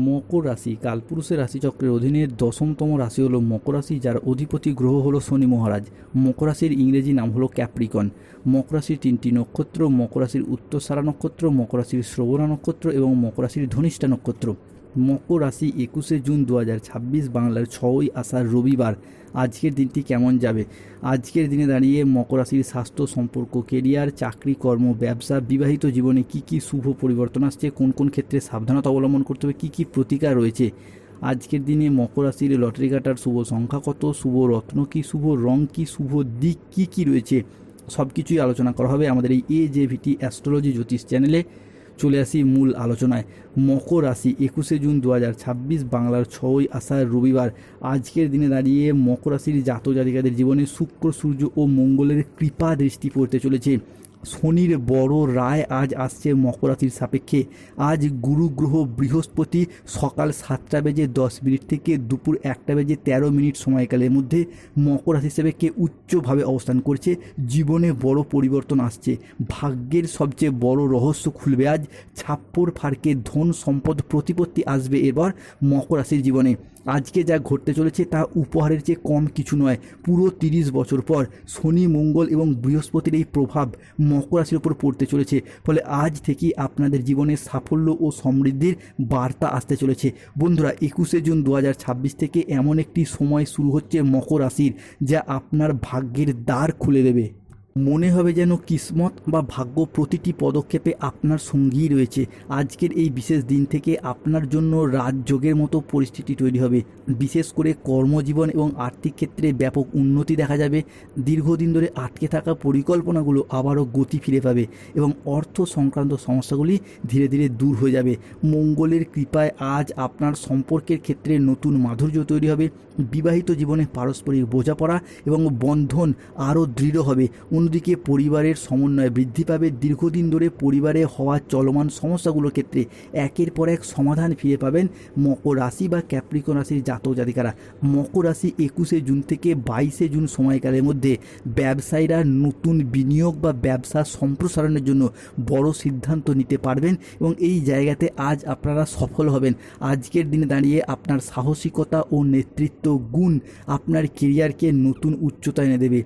মকর রাশি কালপুরুষের রাশিচক্রের অধীনে দশমতম রাশি হলো মকর রাশি, যার অধিপতি গ্রহ হলো শনি মহারাজ। মকর রাশির ইংরেজি নাম হলো ক্যাপ্রিকন। মকর রাশির তিনটি নক্ষত্র: মকর রাশির উত্তরসারা নক্ষত্র, মকর রাশির শ্রবণা নক্ষত্র এবং মকর রাশির ধনিষ্ঠা নক্ষত্র। মকর রাশি 21শে জুন 2026 বাংলার 6ই আষাঢ় রবিবার। আজকের দিনটি কেমন যাবে? আজকের দিনে দাঁড়িয়ে মকর রাশির স্বাস্থ্য, সম্পর্ক, কেরিয়ার, চাকরি, কর্ম, ব্যবসা, বিবাহিত জীবনে কি কি শুভ পরিবর্তন আসছে, কোন কোন ক্ষেত্রে সাবধানতা অবলম্বন করতে হবে, কী কী প্রতিকার রয়েছে। আজকের দিনে মকর রাশির লটারি কাটার শুভ সংখ্যা কত, শুভ রত্ন কী, শুভ রং কী, শুভ দিক কী কী রয়েছে, সব কিছুই আলোচনা করা হবে আমাদের এই AJVT অ্যাস্ট্রোলজি জ্যোতিষ চ্যানেলে। চলে আসি মূল আলোচনায়। মকর রাশি 21শে জুন 2026 বাংলার 6ই আষাঢ় রবিবার। আজকের দিনে দাঁড়িয়ে মকর রাশির জাতক জাতিকাদের জীবনে শুক্র, সূর্য ও মঙ্গলের কৃপা দৃষ্টি পড়তে চলেছে। শনির বড় রায় আজ আসছে মকর রাশির সাপেক্ষে। আজ গুরু গ্রহ বৃহস্পতি সকাল 7:10 থেকে দুপুর 1:13 সময়কালের মধ্যে মকর রাশির সাপেক্ষে উচ্চভাবে অবস্থান করছে। জীবনে বড় পরিবর্তন আসছে। ভাগ্যের সবচেয়ে বড় রহস্য খুলবে আজ। ছাপ্পর ফারকে ধন সম্পদ প্রতিপত্তি আসবে এবার মকর রাশির জীবনে। আজকে যা ঘটতে চলেছে তা উপহারের চেয়ে কম কিছু নয়। পুরো 30 বছর পর শনি, মঙ্গল এবং বৃহস্পতির এই প্রভাব মকর রাশির উপর পড়তে চলেছে। ফলে আজ থেকেই আপনাদের জীবনে সাফল্য ও সমৃদ্ধির বার্তা আসতে চলেছে। বন্ধুরা, 21শে জুন 2026 থেকে এমন একটি সময় শুরু হচ্ছে মকর রাশির, যা আপনার ভাগ্যের দ্বার খুলে দেবে। মনে হবে যেন কিসমত বা ভাগ্য প্রতিটি পদক্ষেপে আপনার সঙ্গেই রয়েছে। আজকের এই বিশেষ দিন থেকে আপনার জন্য রাজযোগের মতো পরিস্থিতি তৈরি হবে। বিশেষ করে কর্মজীবন এবং আর্থিক ক্ষেত্রে ব্যাপক উন্নতি দেখা যাবে। দীর্ঘদিন ধরে আটকে থাকা পরিকল্পনাগুলো আবারও গতি ফিরে পাবে এবং অর্থ সংক্রান্ত সমস্যাগুলি ধীরে ধীরে দূর হয়ে যাবে। মঙ্গলের কৃপায় আজ আপনার সম্পর্কের ক্ষেত্রে নতুন মাধুর্য তৈরি হবে। বিবাহিত জীবনে পারস্পরিক বোঝাপড়া এবং বন্ধন আরও দৃঢ় হবে। অন্যদিকে পরিবারের সমন্বয় বৃদ্ধি পাবে। দীর্ঘদিন ধরে পরিবারে হওয়া চলমান সমস্যাগুলোর ক্ষেত্রে একের পর এক সমাধান ফিরে পাবেন মকর রাশি বা ক্যাপ্রিকন রাশির জাতক জাতিকারা। মকর রাশি 21শে জুন থেকে 22শে জুন সময়কালের মধ্যে ব্যবসায়ীরা নতুন বিনিয়োগ বা ব্যবসা সম্প্রসারণের জন্য বড় সিদ্ধান্ত নিতে পারবেন এবং এই জায়গাতে আজ আপনারা সফল হবেন। আজকের দিনে দাঁড়িয়ে আপনার সাহসিকতা ও নেতৃত্ব গুণ আপনার কেরিয়ারকে নতুন উচ্চতায় এনে দেবে।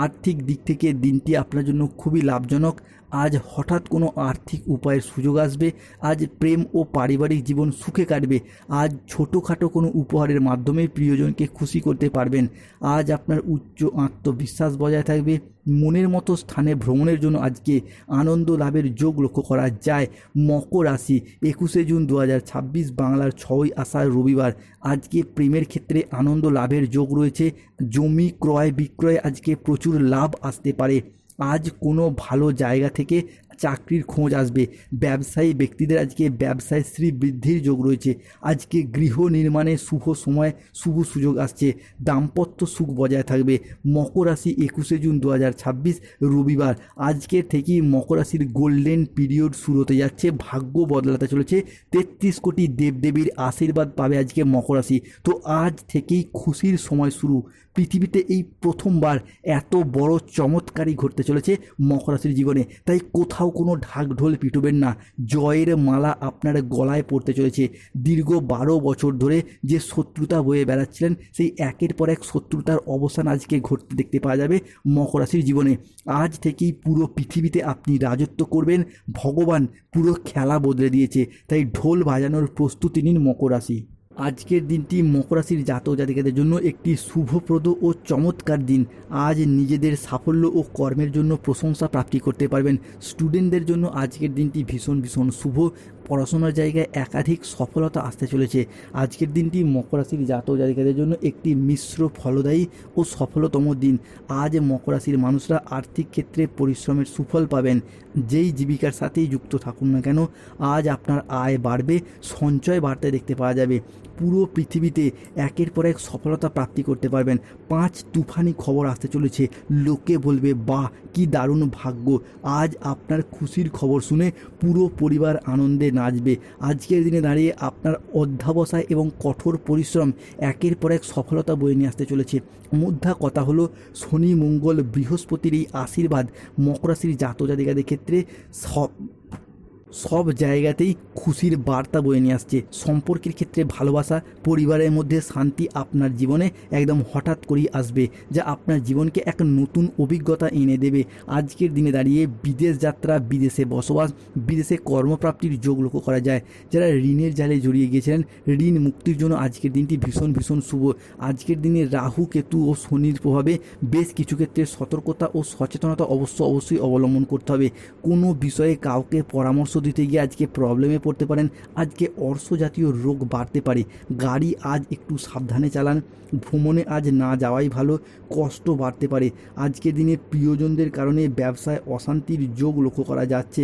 আর্থিক দিক থেকে দিনটি আপনার জন্য খুবই লাভজনক। আজ হঠাৎ কোনো আর্থিক উপায়ের সুযোগ আসবে। আজ প্রেম ও পারিবারিক জীবন সুখে কাটবে। আজ ছোটোখাটো কোনো উপহারের মাধ্যমে প্রিয়জনকে খুশি করতে পারবেন। আজ আপনার উচ্চ আত্মবিশ্বাস বজায় থাকবে। মনের মতো স্থানে ভ্রমণের জন্য আজকে আনন্দ লাভের যোগ লক্ষ্য করা যায়। মকর রাশি 21শে জুন 2026 বাংলার 6ই আষাঢ় রবিবার। আজকে প্রেমের ক্ষেত্রে আনন্দ লাভের যোগ রয়েছে। জমি ক্রয় বিক্রয়ে আজকে প্রচুর লাভ আসতে পারে। আজ কোনো ভালো জায়গা থেকে চাকরির খোঁজ আসবে। ব্যবসায়ী ব্যক্তিদের আজকে ব্যবসায় শ্রীবৃদ্ধির যোগ রয়েছে। আজকে গৃহ নির্মাণের শুভ সময়, শুভ সুযোগ আসছে। দাম্পত্য সুখ বজায় থাকবে। মকর রাশি 21শে জুন 2026 রবিবার। আজকের থেকেই মকর রাশির গোল্ডেন পিরিয়ড শুরু হতে যাচ্ছে। ভাগ্য বদলাতে চলেছে। 33 কোটি দেবদেবীর আশীর্বাদ পাবে আজকে মকর রাশি। তো আজ থেকেই খুশির সময় শুরু। পৃথিবীতে এই প্রথমবার এত বড় চমৎকারই ঘটতে চলেছে মকর রাশির জীবনে। তাই কোথাও কোনো ঢাকঢোল পিটবেন না। জয়ের মালা আপনার গলায় পড়তে চলেছে। দীর্ঘ 12 বছর ধরে যে শত্রুতা বয়ে বেড়াচ্ছিলেন, সেই একের পর এক শত্রুতার অবসান আজকে ঘটতে দেখতে পাওয়া যাবে মকর রাশির জীবনে। আজ থেকেই পুরো পৃথিবীতে আপনি রাজত্ব করবেন। ভগবান পুরো খেলা বদলে দিয়েছে। তাই ঢোল বাজানোর প্রস্তুতি নিন মকর রাশি। আজকের দিনটি মকর রাশির জাতক জাতিকাদের জন্য একটি শুভপ্রদ ও চমৎকার দিন। আজ নিজেদের সাফল্য ও কর্মের জন্য প্রশংসা প্রাপ্তি করতে পারবেন। স্টুডেন্টদের জন্য আজকের দিনটি ভীষণ ভীষণ শুভ। পড়াশোনার জায়গায় একাধিক সফলতা আসতে চলেছে। আজকের দিনটি মকর রাশির জাতক জাতিকাদের জন্য একটি মিশ্র ফলদায়ী ও সফলতম দিন। আজ মকর রাশির মানুষরা আর্থিক ক্ষেত্রে পরিশ্রমের সুফল পাবেন। যেই জীবিকার সাথেই যুক্ত থাকুন না কেন, আজ আপনার আয় বাড়বে, সঞ্চয় বাড়তে দেখতে পাওয়া যাবে। পুরো পৃথিবীতে একের পর এক সফলতা প্রাপ্তি করতে পারবেন। 5 তুফানি খবর আসতে চলেছে। লোকে বলবে, বাহ কি দারুণ ভাগ্য। আজ আপনার খুশির খবর শুনে পুরো পরিবার আনন্দে নাচবে। আজকের দিনে দাঁড়িয়ে আপনার অধ্যবসায় এবং কঠোর পরিশ্রম একের পর এক সফলতা বয়ে নিয়ে আসতে চলেছে। মুদ্রা কথা হলো, শনি, মঙ্গল, বৃহস্পতির এই আশীর্বাদ মকর রাশির জাতক জাতিকাদের ক্ষেত্রে সব জায়গাতেই খুশির বার্তা বয়ে নিয়ে আসছে। সম্পর্কের ক্ষেত্রে ভালোবাসা, পরিবারের মধ্যে শান্তি আপনার জীবনে একদম হঠাৎ করেই আসবে, যা আপনার জীবনকে এক নতুন অভিজ্ঞতা এনে দেবে। আজকের দিনে দাঁড়িয়ে বিদেশ যাত্রা, বিদেশে বসবাস, বিদেশে কর্মপ্রাপ্তির যোগ লক্ষ্য করা যায়। যারা ঋণের জালে জড়িয়ে গিয়েছিলেন, ঋণ মুক্তির জন্য আজকের দিনটি ভীষণ ভীষণ শুভ। আজকের দিনে রাহু, কেতু ও শনির প্রভাবে বেশ কিছু ক্ষেত্রে সতর্কতা ও সচেতনতা অবশ্যই অবলম্বন করতে হবে। কোনো বিষয়ে কাউকে পরামর্শ দিতে গিয়ে আজকে প্রবলেমে পড়তে পারেন। আজকে অর্শ জাতীয় রোগ বাড়তে পারে। গাড়ি আজ একটু সাবধানে চালান। ভ্রমণে আজ না যাওয়াই ভালো, কষ্ট বাড়তে পারে। আজকের দিনে প্রিয়জনদের কারণে ব্যবসায় অশান্তির যোগ লক্ষ্য করা যাচ্ছে।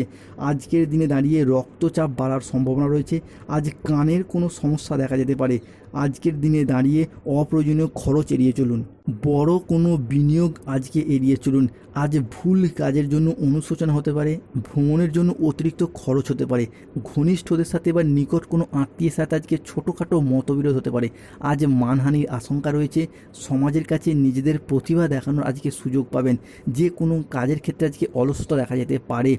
আজকের দিনে দাঁড়িয়ে রক্তচাপ বাড়ার সম্ভাবনা রয়েছে। আজ কানের কোনো সমস্যা দেখা যেতে পারে। আজকের দিনে দাঁড়িয়ে অপ্রয়োজনীয় খরচ এড়িয়ে চলুন। বড় কোনো বিনিয়োগ আজকে এড়িয়ে চলুন। আজ ভুল কাজের জন্য অনুশোচনা হতে পারে। ভ্রমণের জন্য অতিরিক্ত খরচ হতে পারে। ঘনিষ্ঠদের সাথে বা নিকট কোনো আত্মীয়ের সাথে আজকে ছোটোখাটো মতবিরোধ হতে পারে। আজ মানহানির আশঙ্কা রয়েছে। সমাজের কাছে নিজেদের প্রতিভা দেখানোর আজকে সুযোগ পাবেন। যে কোনো কাজের ক্ষেত্রে আজকে অলসতা দেখা যেতে পারে।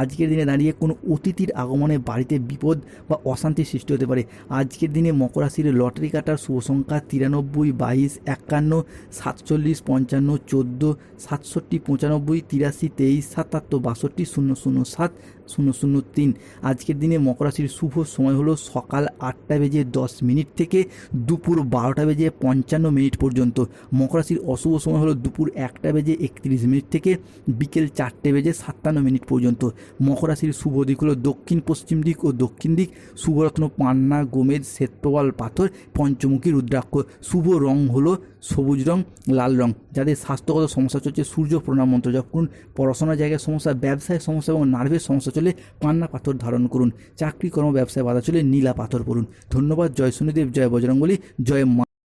আজকের দিনে দাঁড়িয়ে কোনো অতিথির আগমনে বাড়িতে বিপদ বা অশান্তির সৃষ্টি হতে পারে। আজকের দিনে মকর রাশির লটারি কাটার শুভ সংখ্যা 93, 22, 51, 47, 55, 14, 67, 95, 83, 23, 77, 62, 007, 003। আজকের দিনে মকর রাশির শুভ সময় হলো সকাল 8:10 থেকে দুপুর 12:55 পর্যন্ত। মকর রাশির অশুভ সময় হলো দুপুর 1:31 থেকে বিকেল 4:57 পর্যন্ত। মকর রাশির শুভ দিক হলো দক্ষিণ পশ্চিম দিক ও দক্ষিণ দিক। শুভরত্ন পান্না, গোমেদ, শ্বেতপ্রবাল পাথর, পঞ্চমুখী রুদ্রাক্ষ। শুভ রং হলো সবুজ রং, লাল রং। যাদের স্বাস্থ্যগত সমস্যা চলছে সূর্য প্রণাম মন্ত্র জপ করুন। পড়াশোনার জায়গায় সমস্যা, ব্যবসায় সমস্যা এবং নার্ভের সমস্যা চলে পান্না পাথর ধারণ করুন। চাকরি কর্ম ব্যবসায় বাধা চলে নীলা পাথর পড়ুন। ধন্যবাদ। জয় শনিদেব, জয় বজরংবলী, জয় মা।